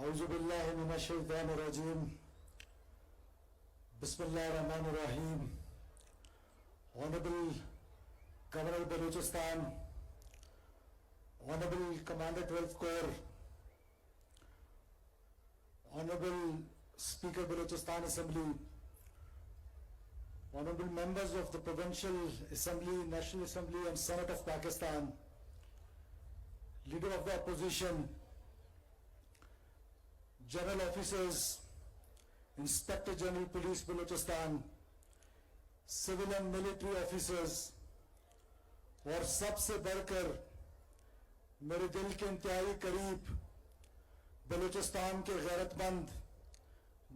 اعوذ باللہ من الشیطان الرجیم بسم اللہ الرحمن الرحیم. Honorable Governor of Balochistan, Honorable Commander 12th Corps, Honorable Speaker Balochistan Assembly, Honorable members of the Provincial Assembly, National Assembly and Senate of Pakistan, Leader of the Opposition, General Officers, Inspector General Police Balochistan, Civil and Military Officers, اور سب سے بڑھ کر میرے دل کے انتہائی قریب بلوچستان کے غیرت مند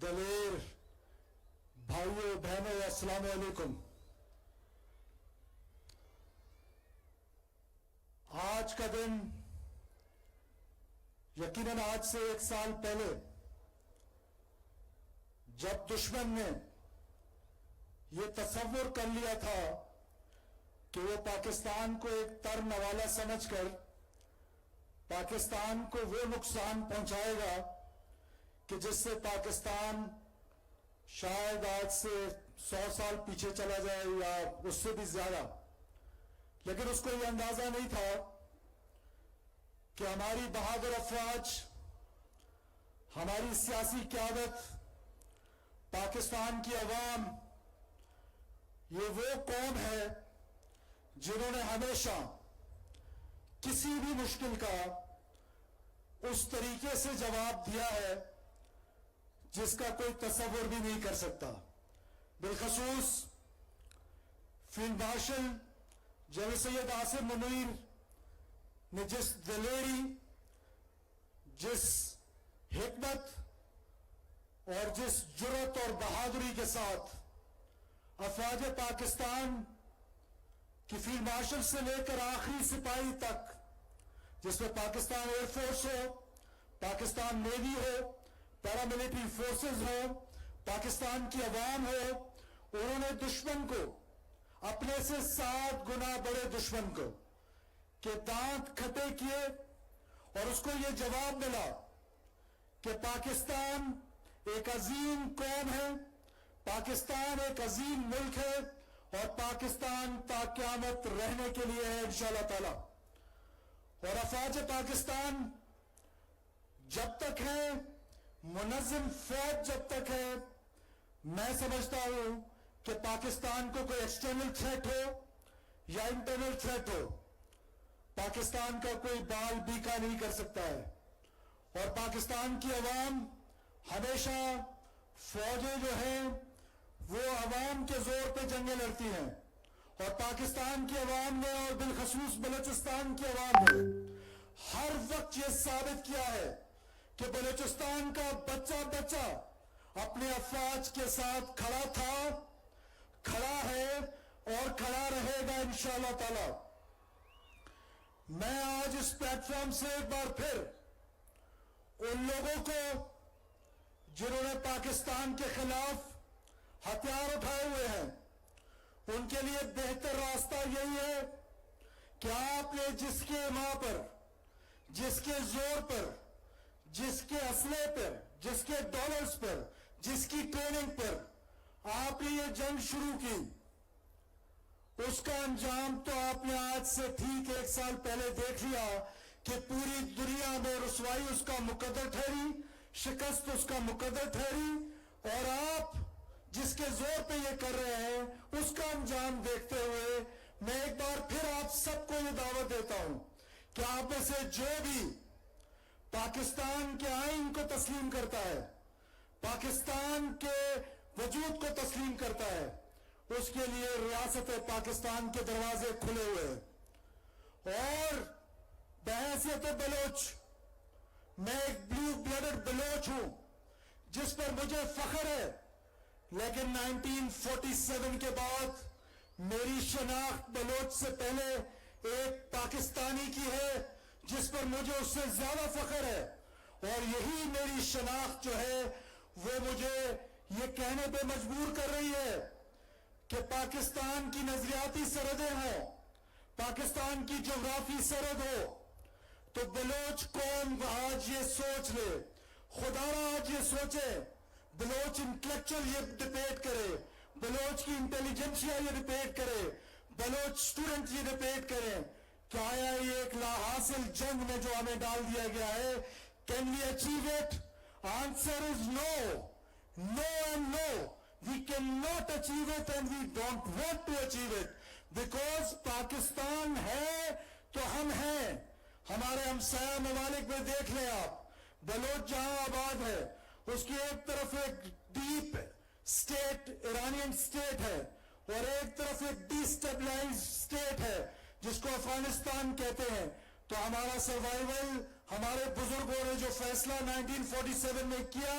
دلیر بھائیوں بہنوں السلام علیکم. آج کا دن یقیناً آج سے 1 سال پہلے جب دشمن نے یہ تصور کر لیا تھا کہ وہ پاکستان کو ایک تر نوالا سمجھ کر پاکستان کو وہ نقصان پہنچائے گا کہ جس سے پاکستان شاید آج سے 100 سال پیچھے چلا جائے یا اس سے بھی زیادہ، لیکن اس کو یہ اندازہ نہیں تھا کہ ہماری بہادر افواج، ہماری سیاسی قیادت، پاکستان کی عوام یہ وہ قوم ہے جنہوں نے ہمیشہ کسی بھی مشکل کا اس طریقے سے جواب دیا ہے جس کا کوئی تصور بھی نہیں کر سکتا. بالخصوص field marshal general Syed Asim Munir نے جس دلیری، جس حکمت اور جس جرأت اور بہادری کے ساتھ افواج پاکستان کہ فیلڈ مارشل سے لے کر آخری سپاہی تک، جس میں پاکستان ایئر فورس ہو، پاکستان نیوی ہو، پیراملٹری فورسز ہو، پاکستان کی عوام ہو، انہوں نے دشمن کو، اپنے سے 7 گنا بڑے دشمن کو کہ دانت کھٹے کیے اور اس کو یہ جواب ملا کہ پاکستان ایک عظیم قوم ہے، پاکستان ایک عظیم ملک ہے اور پاکستان تا قیامت رہنے کے لیے ہے انشاءاللہ تعالی. اور افواج پاکستان جب تک ہے، منظم فوج جب تک ہے، میں سمجھتا ہوں کہ پاکستان کو کوئی ایکسٹرنل تھریٹ ہو یا انٹرنل تھریٹ ہو، پاکستان کا کوئی بال بیکا نہیں کر سکتا ہے. اور پاکستان کی عوام ہمیشہ، فوجیں جو ہیں وہ عوام کے زور پہ جنگیں لڑتی ہیں، اور پاکستان کی عوام نے اور بالخصوص بلوچستان کی عوام نے ہر وقت یہ ثابت کیا ہے کہ بلوچستان کا بچہ بچہ اپنے افواج کے ساتھ کھڑا تھا، کھڑا ہے اور کھڑا رہے گا انشاءاللہ تعالی. میں آج اس پلیٹ فارم سے ایک بار پھر ان لوگوں کو جنہوں نے پاکستان کے خلاف ہتھیار اٹھائے ہوئے ہیں، ان کے لیے بہتر راستہ یہی ہے کہ آپ نے جس کے ماں پر، جس کے زور پر، جس کے اسلحے پر، جس کے ڈالرز پر، جس کی ٹریننگ پر آپ نے یہ جنگ شروع کی، اس کا انجام تو آپ نے آج سے ٹھیک 1 سال پہلے دیکھ لیا کہ پوری دنیا میں رسوائی اس کا مقدر ٹھہری، شکست اس کا مقدر ٹھہری، اور آپ جس کے زور پہ یہ کر رہے ہیں اس کا انجام دیکھتے ہوئے میں ایک بار پھر آپ سب کو یہ دعوت دیتا ہوں کہ آپ میں سے جو بھی پاکستان کے آئین کو تسلیم کرتا ہے، پاکستان کے وجود کو تسلیم کرتا ہے، اس کے لیے ریاست پاکستان کے دروازے کھلے ہوئے ہیں. اور بحیثیت بلوچ، میں ایک بلیو بلڈڈ بلوچ ہوں جس پر مجھے فخر ہے، لیکن 1947 کے بعد میری شناخت بلوچ سے پہلے ایک پاکستانی کی ہے جس پر مجھے اس سے زیادہ فخر ہے. اور یہی میری شناخت جو ہے وہ مجھے یہ کہنے پہ مجبور کر رہی ہے کہ پاکستان کی نظریاتی سرحدیں ہوں، پاکستان کی جغرافی سرحد ہو، تو بلوچ قوم آج یہ سوچ لے، خدا را آج یہ سوچے بلوچ انٹلیکچل یہ ڈبیٹ کرے, بلوچ کی انٹیلیجنسیا یہ ڈبیٹ کرے, بلوچ سٹوڈنٹ یہ ڈبیٹ کریں کہ آیا یہ ایک لا حاصل جنگ میں جو ہمیں ڈال دیا گیا ہے, can we achieve it? Answer is no. No and no. We cannot achieve it and we don't want to achieve it. Because Pakistan ہے تو ہم ہیں. ہمارے ہمسایہ ممالک میں دیکھ لیں آپ, بلوچ جہاں آباد ہے اس کی ایک طرف ایک ڈیپ اسٹیٹ ایرانین اسٹیٹ ہے اور ایک طرف ایک ڈی اسٹیبلائز اسٹیٹ ہے جس کو افغانستان کہتے ہیں. تو ہمارا سروائیول, ہمارے بزرگوں نے جو فیصلہ 1947 میں کیا,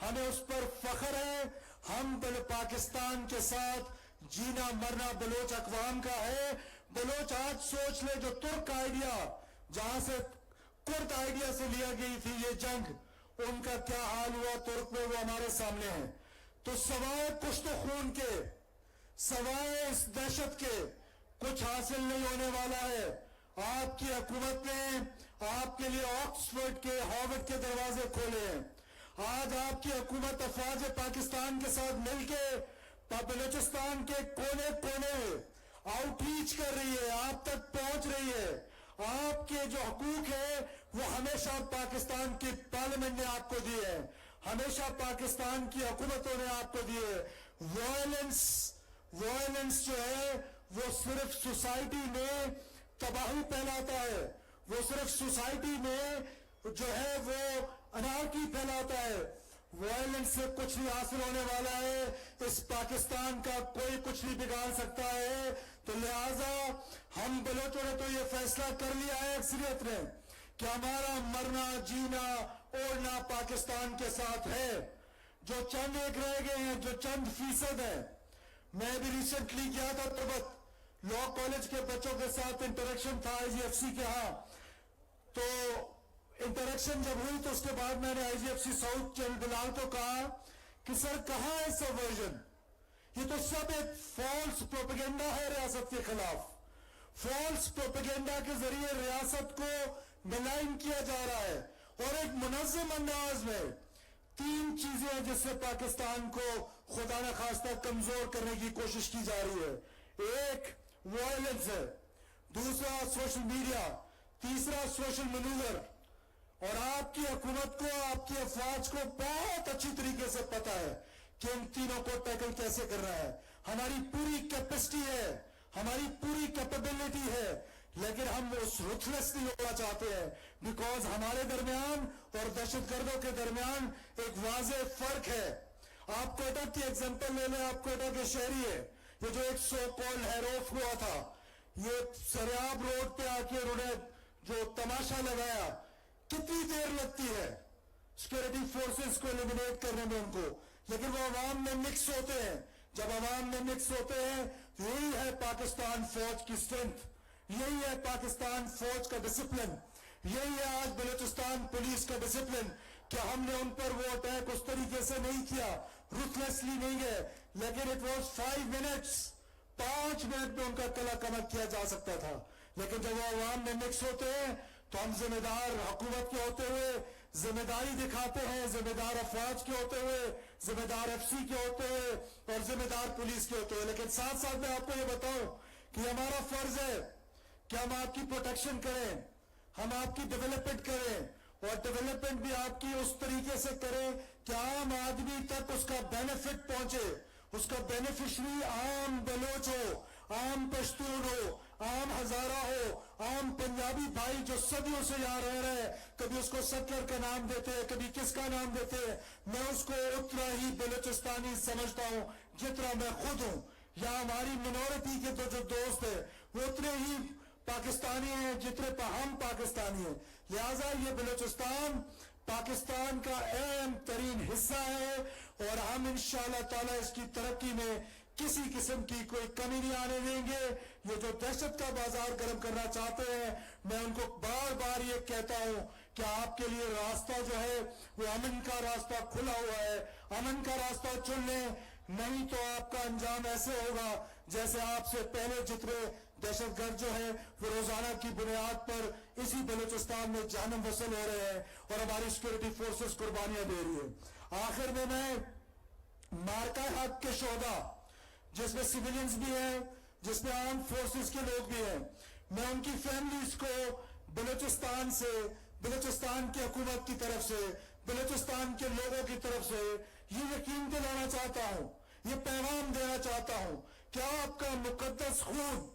ہمیں اس پر فخر ہے. ہم پاکستان کے ساتھ جینا مرنا بلوچ اقوام کا ہے. بلوچ آج سوچ لے جو ترک آئیڈیا, جہاں سے کرد آئیڈیا سے لیا گئی تھی یہ جنگ, ان کا کیا حال ہوا ترک میں, وہ ہمارے سامنے ہے. تو سوائے کشت و خون کے, سوائے اس دہشت کے کچھ حاصل نہیں ہونے والا ہے. آپ کی حکومت نے آپ کے لیے آکسفورڈ کے, ہارورڈ کے دروازے کھولے ہیں. آج آپ کی حکومت افواج پاکستان کے ساتھ مل کے بلوچستان کے کونے کونے آؤٹ ریچ کر رہی ہے, آپ تک پہنچ رہی ہے. آپ کے جو حقوق ہیں وہ ہمیشہ پاکستان کی پارلیمنٹ نے آپ کو دیے ہیں, ہمیشہ پاکستان کی حکومتوں نے آپ کو دیے. وائلنس جو ہے وہ صرف سوسائٹی میں تباہی پھیلاتا ہے, وہ صرف سوسائٹی میں جو ہے وہ انارکی پھیلاتا ہے. وائلنس سے کچھ نہیں حاصل ہونے والا ہے. اس پاکستان کا کوئی کچھ نہیں بگاڑ سکتا ہے. تو لہٰذا ہم بلوچوں نے تو یہ فیصلہ کر لیا ہے اکثریت نے کہ ہمارا مرنا جینا اوڑنا پاکستان کے ساتھ ہے. جو چند ایک رہ گئے ہیں, جو چند فیصد ہیں, میں بھی ریسنٹلی گیا تھا تربت, لا کالج کے بچوں کے ساتھ انٹریکشن تھا آئی جی ایف سی کے ہاں. تو انٹریکشن جب ہوئی تو اس کے بعد میں نے آئی جی ایف سی ساؤتھ بلال کو کہا کہ سر کہاں ہے سبورژن, یہ تو سب ایک فالس پروپیگنڈا ہے ریاست کے خلاف. فالس پروپیگنڈا کے ذریعے ریاست کو ملائن کیا جا رہا ہے اور ایک منظم انداز میں 3 چیزیں ہیں جس سے پاکستان کو خدا نخواستہ کمزور کرنے کی کوشش کی جا رہی ہے. ایک وائلنس ہے, دوسرا سوشل میڈیا, تیسرا سوشل مینوور. اور آپ کی حکومت کو, آپ کی افواج کو بہت اچھی طریقے سے پتا ہے کہ ان تینوں کو ٹیکل کیسے کرنا ہے. ہماری پوری کیپیسٹی ہے, ہماری پوری کیپیبلٹی ہے, لیکن ہم اس رتھلیس نہیں ہونا چاہتے ہیں. بیکاز ہمارے درمیان اور دہشت گردوں کے درمیان ایک واضح فرق ہے. آپ کوئٹہ کی ایگزامپل لے لیں, آپ کوئٹہ کے شہری ہیں, یہ جو ایک سو کال ہیروف ہوا تھا, یہ سریاب روڈ پہ آ کے انہوں نے جو تماشا لگایا, کتنی دیر لگتی ہے سیکورٹی فورسز کو ایلیمینیٹ کرنے میں ان کو, لیکن وہ عوام میں مکس ہوتے ہیں. جب عوام میں مکس ہوتے ہیں, یہی ہے پاکستان فوج کی اسٹرینتھ, یہی ہے پاکستان فوج کا ڈسپلن, یہی ہے آج بلوچستان پولیس کا ڈسپلن کہ ہم نے ان پر وہ اٹیک اس طریقے سے نہیں کیا, رuthlessly نہیں گئے, لیکن it was 5 minutes, 5 منٹ میں ان کا قلعہ کمر کیا جا سکتا تھا. لیکن جب وہ عوام میں مکس ہوتے ہیں تو ہم ذمہ دار حکومت کے ہوتے ہوئے ذمہ داری دکھاتے ہیں, ذمہ دار افواج کے ہوتے ہوئے, ذمہ دار ایف سی کے ہوتے ہوئے اور ذمہ دار پولیس کے ہوتے ہوئے. لیکن ساتھ ساتھ میں آپ کو یہ بتاؤں کہ ہمارا فرض ہے کہ ہم آپ کی پروٹیکشن کریں, ہم آپ کی ڈیولپمنٹ کریں, اور ڈیولپمنٹ بھی آپ کی اس طریقے سے کریں کہ عام آدمی تک اس کا بینیفٹ پہنچے, اس کا بینیفیشری عام بلوچ ہو, عام پشتون ہو, عام ہزارہ ہو, عام پنجابی بھائی جو صدیوں سے یہاں رہ رہے ہیں, کبھی اس کو سٹلر کا نام دیتے ہیں, کبھی کس کا نام دیتے ہیں, میں اس کو اتنا ہی بلوچستانی سمجھتا ہوں جتنا میں خود ہوں. یا ہماری منورٹی کے جو دوست ہیں وہ اتنے ہی پاکستانی ہیں جتنے ہم پاکستانی ہیں. لہٰذا یہ بلوچستان پاکستان کا اہم ترین حصہ ہے اور ہم انشاءاللہ تعالی اس کی ترقی میں کسی قسم کی کوئی کمی نہیں آنے دیں گے. یہ جو دہشت کا بازار گرم کرنا چاہتے ہیں, میں ان کو بار بار یہ کہتا ہوں کہ آپ کے لیے راستہ جو ہے وہ امن کا راستہ کھلا ہوا ہے, امن کا راستہ چن لیں, نہیں تو آپ کا انجام ایسے ہوگا جیسے آپ سے پہلے جتنے دہشت گرد جو ہے وہ روزانہ کی بنیاد پر اسی بلوچستان میں جہنم وصل ہو رہے ہیں اور ہماری سیکورٹی فورسز قربانیاں دے رہی ہیں. آخر میں مارکہ حق کے شہداء جس میں سیویلینز بھی ہیں, جس میں آرم فورسز کے لوگ بھی ہیں, میں ان کی فیملیز کو بلوچستان سے, بلوچستان کی حکومت کی طرف سے, بلوچستان کے لوگوں کی طرف سے یہ یقین دلانا چاہتا ہوں, یہ پیغام دینا چاہتا ہوں کہ آپ کا مقدس خون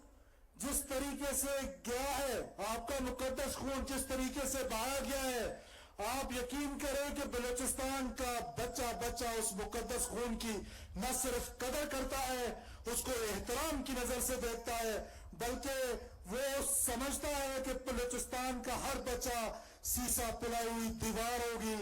جس طریقے سے گیا ہے, آپ کا مقدس خون جس طریقے سے بہایا گیا ہے, آپ یقین کریں کہ بلوچستان کا بچہ بچہ اس مقدس خون کی نہ صرف قدر کرتا ہے, اس کو احترام کی نظر سے دیکھتا ہے, بلکہ وہ سمجھتا ہے کہ بلوچستان کا ہر بچہ سیسا پلائی ہوئی دیوار ہوگی.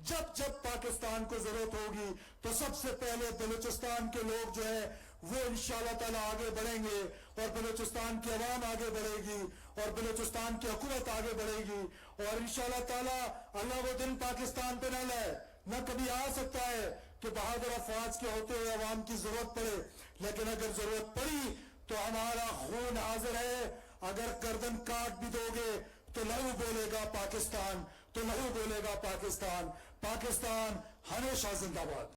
جب جب پاکستان کو ضرورت ہوگی تو سب سے پہلے بلوچستان کے لوگ جو ہے وہ انشاءاللہ تعالیٰ آگے بڑھیں گے, اور بلوچستان کی عوام آگے بڑھے گی, اور بلوچستان کی حکومت آگے بڑھے گی, اور انشاءاللہ تعالیٰ اللہ وہ دن پاکستان پہ نہ لائے, نہ کبھی آ سکتا ہے کہ بہادر افواج کے ہوتے ہوئے عوام کی ضرورت پڑے, لیکن اگر ضرورت پڑی تو ہمارا خون حاضر ہے. اگر گردن کاٹ بھی دو گے تو لہو بولے گا پاکستان, تو لہو بولے گا پاکستان. پاکستان ہمیشہ زندہ باد.